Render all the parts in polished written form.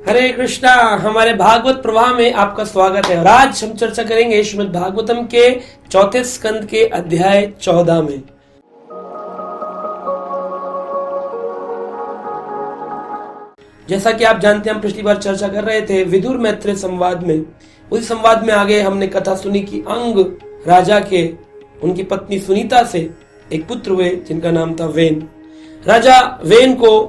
हरे कृष्णा। हमारे भागवत प्रवाह में आपका स्वागत है और आज हम चर्चा करेंगे श्रीमद् भागवतम के चौथे स्कंद के अध्याय 14 में। जैसा कि आप जानते हैं, हम पिछली बार चर्चा कर रहे थे विदुर मैत्रेय संवाद में। उस संवाद में आगे हमने कथा सुनी कि अंग राजा के उनकी पत्नी सुनीता से एक पुत्र हुए जिनका नाम था वेन। राजा वेन को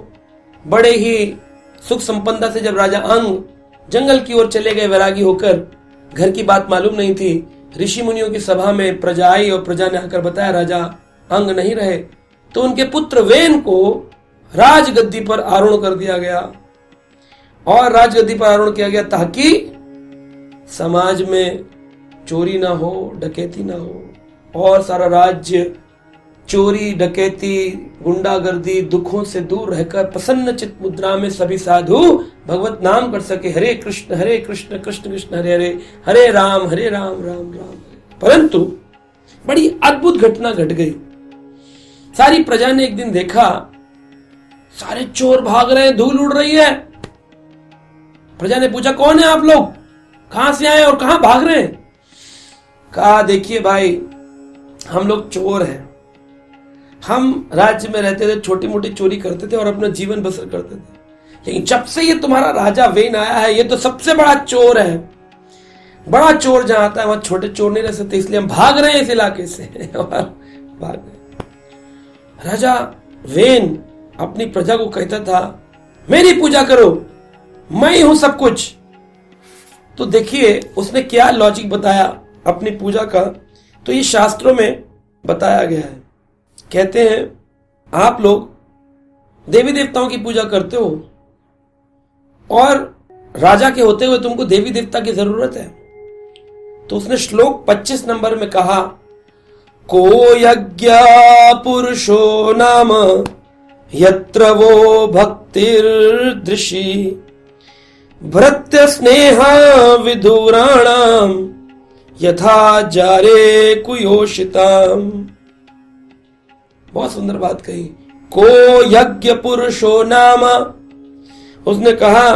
बड़े ही सुख संपन्नता से जब राजा अंग जंगल की ओर चले गए वैरागी होकर, घर की बात मालूम नहीं थी। ऋषि मुनियों की सभा में प्रजा आई और प्रजा ने आकर बताया राजा अंग नहीं रहे, तो उनके पुत्र वेन को राजगद्दी पर आरूढ़ कर दिया गया। और राजगद्दी पर आरूढ़ किया गया ताकि समाज में चोरी ना हो, डकैती ना हो और सारा राज्य चोरी, डकैती, गुंडागर्दी, दुखों से दूर रहकर प्रसन्न चित्त मुद्रा में सभी साधु भगवत नाम कर सके। हरे कृष्ण कृष्ण कृष्ण हरे हरे, हरे राम राम राम। परंतु बड़ी अद्भुत घटना घट गई। सारी प्रजा ने एक दिन देखा सारे चोर भाग रहे हैं, धूल उड़ रही है। प्रजा ने पूछा कौन है आप लोग, कहां से आए और कहां भाग रहे हैं? कहा देखिए भाई, हम लोग चोर हैं। हम राज्य में रहते थे, छोटी मोटी चोरी करते थे और अपना जीवन बसर करते थे, लेकिन जब से ये तुम्हारा राजा वेन आया है, ये तो सबसे बड़ा चोर है। बड़ा चोर जहां आता है वहां छोटे चोर नहीं रह सकते, इसलिए हम भाग रहे हैं इस इलाके से और भाग गए। राजा वेन अपनी प्रजा को कहता था मेरी पूजा करो, मैं ही हूं सब कुछ। तो देखिए उसने क्या लॉजिक बताया अपनी पूजा का, तो ये शास्त्रों में बताया गया है। कहते हैं आप लोग देवी देवताओं की पूजा करते हो और राजा के होते हुए तुमको देवी देवता की जरूरत है। तो उसने श्लोक 25 नंबर में कहा को यज्ञ पुरुषो नाम यत्र वो भक्तिर्दृशी भृत्य स्नेह विदुराणाम यथा जारे कुयोषिताम। बहुत सुंदर बात कही। को यज्ञ पुरुषो नाम, उसने कहा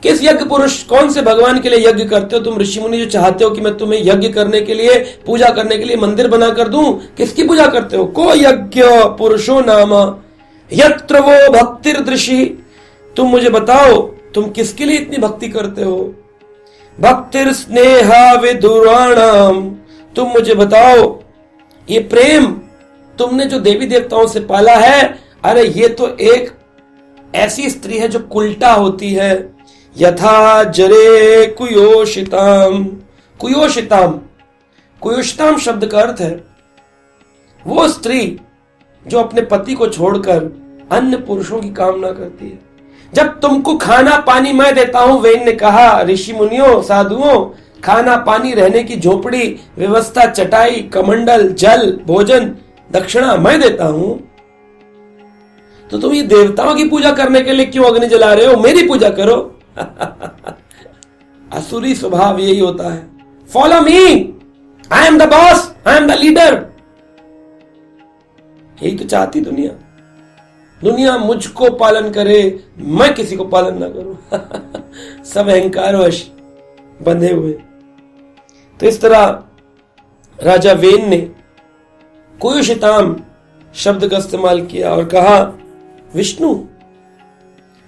किस यज्ञ पुरुष, कौन से भगवान के लिए यज्ञ करते हो तुम ऋषि मुनि जो चाहते हो कि मैं तुम्हें यज्ञ करने के लिए, पूजा करने के लिए मंदिर बना कर दूं? किसकी पूजा करते हो? को यज्ञ पुरुषो नाम यत्र वो भक्तिर्दृशी, तुम मुझे बताओ तुम किसके लिए इतनी भक्ति करते हो? भक्तिर स्नेहा विदुराणाम, तुम मुझे बताओ ये प्रेम तुमने जो देवी देवताओं से पाला है, अरे ये तो एक ऐसी स्त्री है जो कुल्टा होती है। यथा जरे कुयोषिताम, कुयोषिताम, कुयोषिताम शब्द का अर्थ है वो स्त्री जो अपने पति को छोड़कर अन्य पुरुषों की कामना करती है। जब तुमको खाना पानी मैं देता हूं, वेन ने कहा ऋषि मुनियों साधुओं, खाना पानी, रहने की झोपड़ी, व्यवस्था, चटाई, कमंडल, जल, भोजन, दक्षिणा मैं देता हूं, तो तुम ये देवताओं की पूजा करने के लिए क्यों अग्नि जला रहे हो? मेरी पूजा करो। असुरी स्वभाव यही होता है। Follow me, I am the boss, I am the leader. यही तो चाहती दुनिया। दुनिया मुझको पालन करे, मैं किसी को पालन ना करूं। सब अहंकारवश बंधे हुए। तो इस तरह राजा वेन ने कुयोषिताम शब्द का इस्तेमाल किया और कहा विष्णु,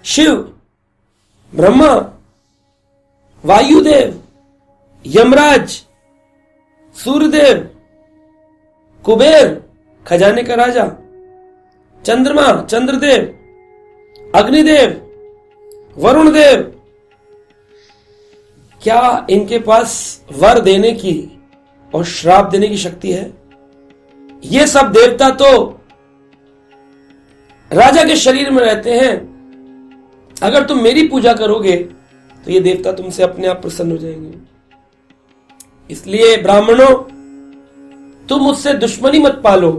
शिव, ब्रह्मा, वायुदेव, यमराज, सूर्यदेव, कुबेर खजाने का राजा, चंद्रमा चंद्रदेव, अग्निदेव, वरुण देव, क्या इनके पास वर देने की और श्राप देने की शक्ति है? ये सब देवता तो राजा के शरीर में रहते हैं। अगर तुम मेरी पूजा करोगे तो ये देवता तुमसे अपने आप प्रसन्न हो जाएंगे। इसलिए ब्राह्मणों, तुम मुझसे दुश्मनी मत पालो,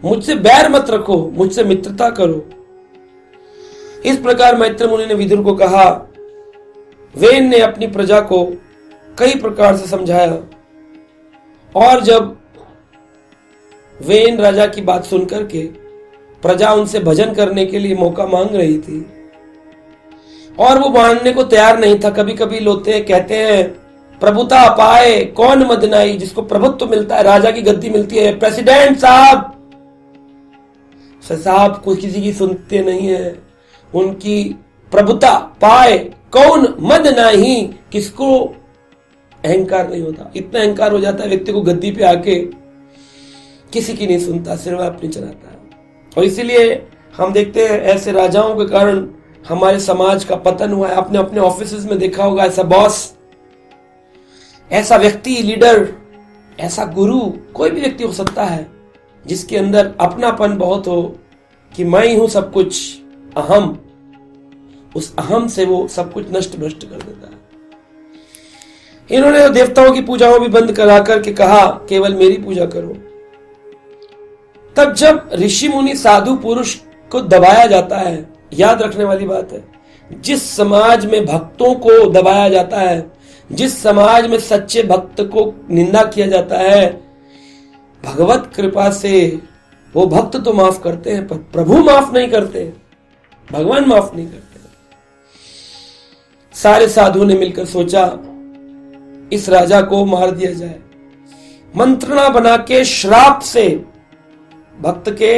मुझसे बैर मत रखो, मुझसे मित्रता करो। इस प्रकार मैत्र मुनि ने विदुर को कहा। वेन ने अपनी प्रजा को कई प्रकार से समझाया और जब वेन राजा की बात सुनकर के प्रजा उनसे भजन करने के लिए मौका मांग रही थी, और वो मानने को तैयार नहीं था। कभी कभी कहते हैं प्रभुता पाए कौन मदनाई, जिसको प्रभुत्व मिलता है, राजा की गद्दी मिलती है, प्रेसिडेंट साहब को किसी की सुनते नहीं है। उनकी प्रभुता पाए कौन मद नहीं, किसको अहंकार नहीं होता। इतना अहंकार हो जाता है व्यक्ति को गद्दी पे आके, किसी की नहीं सुनता, सिर्फ अपनी चलाता है। और इसीलिए हम देखते हैं ऐसे राजाओं के कारण हमारे समाज का पतन हुआ है। आपने अपने ऑफिस में देखा होगा, ऐसा बॉस, ऐसा व्यक्ति, लीडर, ऐसा गुरु, कोई भी व्यक्ति हो सकता है जिसके अंदर अपनापन बहुत हो कि मैं ही हूं सब कुछ, अहम, उस अहम से वो सब कुछ नष्ट भ्रष्ट कर देता है। इन्होंने देवताओं की पूजाओं भी बंद करा करके कहा केवल मेरी पूजा करो। तब जब ऋषि मुनि साधु पुरुष को दबाया जाता है, याद रखने वाली बात है, जिस समाज में भक्तों को दबाया जाता है, जिस समाज में सच्चे भक्त को निंदा किया जाता है, भगवत कृपा से वो भक्त तो माफ करते हैं पर प्रभु माफ नहीं करते, भगवान माफ नहीं करते। सारे साधुओं ने मिलकर सोचा इस राजा को मार दिया जाए। मंत्रणा बना के श्राप से, भक्त के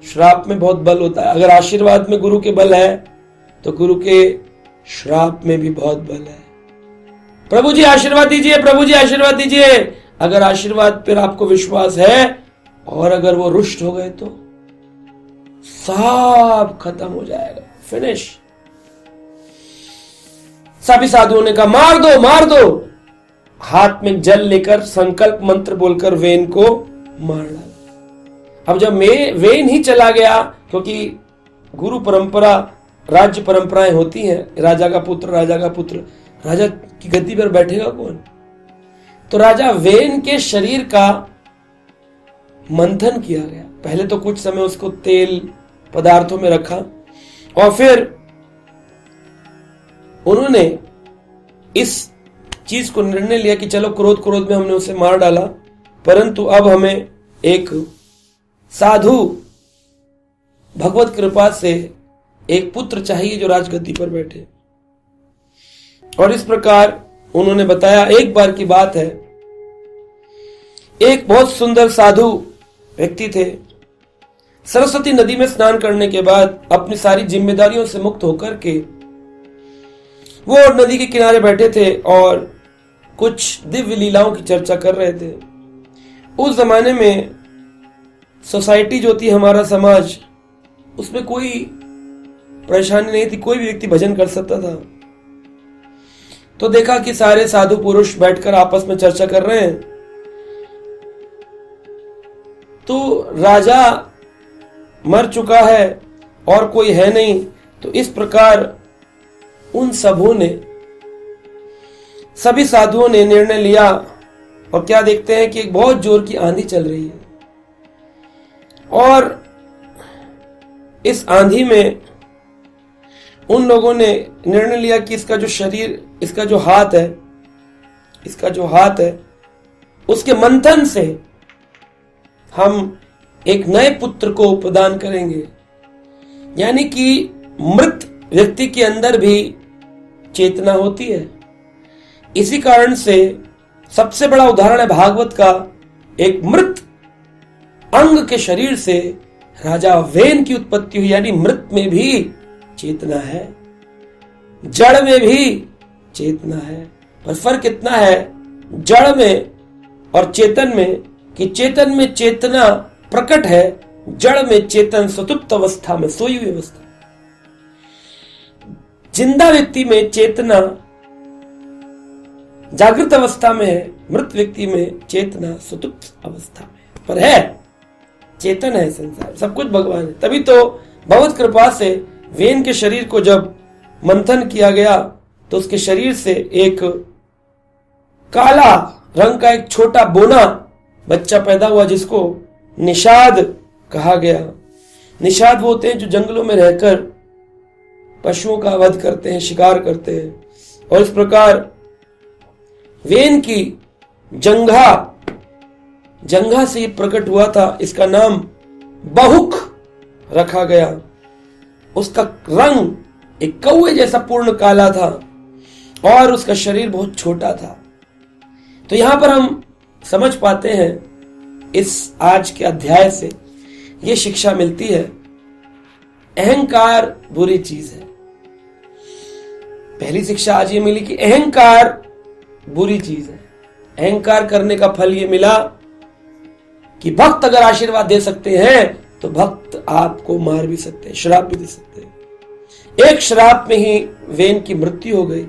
श्राप में बहुत बल होता है। अगर आशीर्वाद में गुरु के बल है तो गुरु के श्राप में भी बहुत बल है। प्रभु जी आशीर्वाद दीजिए, प्रभु जी आशीर्वाद दीजिए। अगर आशीर्वाद पर आपको विश्वास है और अगर वो रुष्ट हो गए तो सब खत्म हो जाएगा, फिनिश। सभी साधुओं ने कहा मार दो, मार दो। हाथ में जल लेकर संकल्प मंत्र बोलकर वेन को मार डाला। अब जब वेन ही चला गया, क्योंकि गुरु परंपरा, राज्य परंपराएं होती हैं, राजा का पुत्र, राजा की गद्दी पर बैठेगा कौन? तो राजा वेन के शरीर का मंथन किया गया। पहले तो कुछ समय उसको तेल पदार्थों में रखा और फिर उन्होंने इस चीज को निर्णय लिया कि चलो क्रोध में हमने उसे मार डाला, परंतु अब हमें एक साधु भगवत कृपा से एक पुत्र चाहिए जो राजगद्दी पर बैठे। और इस प्रकार उन्होंने बताया, एक बार की बात है, एक बहुत सुंदर साधु व्यक्ति थे। सरस्वती नदी में स्नान करने के बाद अपनी सारी जिम्मेदारियों से मुक्त होकर के वो नदी के किनारे बैठे थे और कुछ दिव्य लीलाओं की चर्चा कर रहे थे। उस जमाने में सोसाइटी जो थी, हमारा समाज, उसमें कोई परेशानी नहीं थी, कोई भी व्यक्ति भजन कर सकता था। तो देखा कि सारे साधु पुरुष बैठकर आपस में चर्चा कर रहे हैं। तो राजा मर चुका है और कोई है नहीं, तो इस प्रकार उन सभी साधुओं ने निर्णय लिया। और क्या देखते हैं कि एक बहुत जोर की आंधी चल रही है और इस आंधी में उन लोगों ने निर्णय लिया कि इसका जो शरीर, इसका जो हाथ है उसके मंथन से हम एक नए पुत्र को प्रदान करेंगे। यानी कि मृत व्यक्ति के अंदर भी चेतना होती है। इसी कारण से सबसे बड़ा उदाहरण है भागवत का, एक मृत अंग के शरीर से राजा वेन की उत्पत्ति हुई। यानी मृत में भी चेतना है, जड़ में भी चेतना है। पर फर्क इतना है जड़ में और चेतन में कि चेतन में चेतना प्रकट है, जड़ में चेतन सुषुप्त अवस्था में, सोई हुई अवस्था। जिंदा व्यक्ति में चेतना जागृत अवस्था में है, मृत व्यक्ति में चेतना सुषुप्त अवस्था में। पर है, चेतन है संसार, सब कुछ भगवान है। तभी तो भगवत कृपा से वेन के शरीर को जब मंथन किया गया तो उसके शरीर से एक काला रंग का एक छोटा बोना बच्चा पैदा हुआ, जिसको निषाद कहा गया। निषाद वो होते हैं जो जंगलों में रहकर पशुओं का वध करते हैं, शिकार करते हैं। और इस प्रकार वेन की जंघा से प्रकट हुआ था। इसका नाम बहुक रखा गया। उसका रंग एक कौवे जैसा पूर्ण काला था और उसका शरीर बहुत छोटा था। तो यहां पर हम समझ पाते हैं इस आज के अध्याय से यह शिक्षा मिलती है, अहंकार बुरी चीज है। पहली शिक्षा आज ये मिली कि अहंकार बुरी चीज है। अहंकार करने का फल ये मिला कि भक्त अगर आशीर्वाद दे सकते हैं तो भक्त आपको मार भी सकते हैं, श्राप भी दे सकते हैं। एक श्राप में ही वेन की मृत्यु हो गई।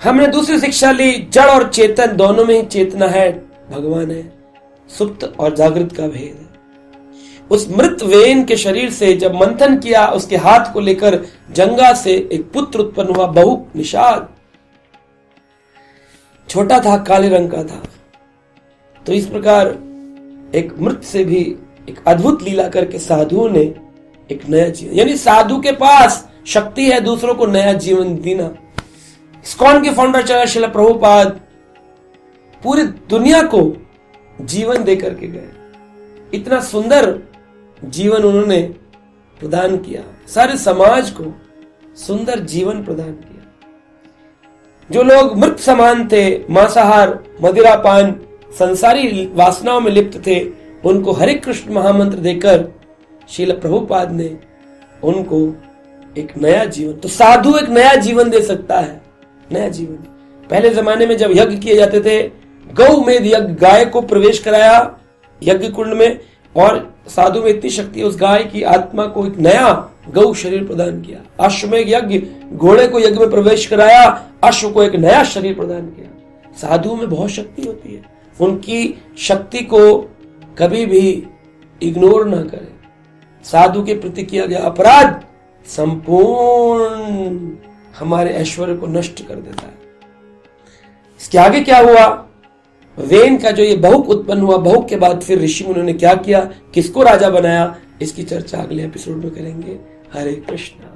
हमने दूसरी शिक्षा ली, जड़ और चेतन दोनों में ही चेतना है, भगवान है। सुप्त और जागृत का भेद है। उस मृत वेन के शरीर से जब मंथन किया, उसके हाथ को लेकर जंगा से एक पुत्र उत्पन्न हुआ, बहु निषाद, छोटा था, काले रंग का था। तो इस प्रकार एक मृत से भी एक अद्भुत लीला करके साधुओं ने एक नया जीवन, यानी साधु के पास शक्ति है दूसरों को नया जीवन देना। इस्कॉन के फाउंडर आचार्य श्रील प्रभुपाद पूरी दुनिया को जीवन दे करके गए। इतना सुंदर जीवन उन्होंने प्रदान किया, सारे समाज को सुंदर जीवन प्रदान किया। जो लोग मृत समान थे, मांसाहार, मदिरापान, संसारी वासनाओं में लिप्त थे, उनको हरे कृष्ण महामंत्र देकर श्रील प्रभुपाद ने उनको एक नया जीवन, तो साधु एक नया जीवन दे सकता है, नया जीवन। पहले जमाने में जब यज्ञ किए जाते थे, गौ मेध यज्ञ, गाय को प्रवेश कराया यज्ञ कुंड में, और साधु में इतनी शक्ति है, उस गाय की आत्मा को एक नया गौ शरीर प्रदान किया। अश्वमेध यज्ञ, घोड़े को यज्ञ में प्रवेश कराया, अश्व को एक नया शरीर प्रदान किया। साधुओं में बहुत शक्ति होती है, उनकी शक्ति को कभी भी इग्नोर ना करें। साधु के प्रति किया गया अपराध संपूर्ण हमारे ऐश्वर्य को नष्ट कर देता है। इसके आगे क्या हुआ, वेन का जो ये बहुक उत्पन्न हुआ, बहुक के बाद फिर ऋषि मुनियों ने क्या किया, किसको राजा बनाया, इसकी चर्चा अगले एपिसोड में करेंगे। हरे कृष्णा।